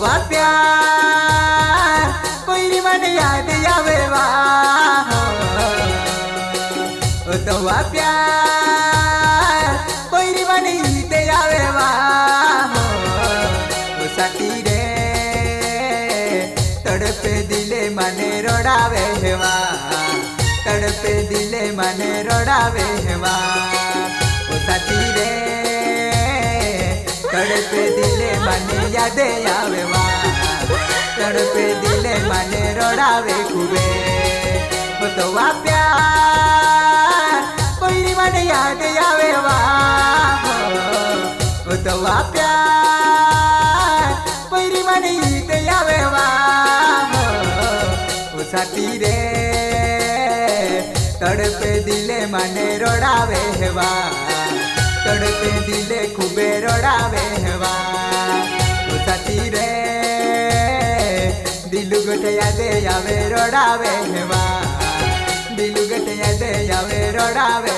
तवा प्यार कोई मन याद आवे वाह तवा प्यार कोई मन ईद आवे वाह साथी रे तड़पे दिले मने रोड़ावे हेवा तड़पे दिले मने रोड़ावे हेवा साथी रे तड़पे दिले मने याद आवे वा तड़पे दिले मने रोड़ावे खूबे तवा प्यार कोई मन याद आवे वा तवा प्यार कोई मन ईद आवे वा साथी रे तड़पे दिले मने रोड़ावे हेवा तड़पे दिले खूबे रोड़ावे हेवा साथी रे दिलु गोटे यादे आवे रोड़ावे हेवा दिलु गोटे यादे आवे रोड़ावे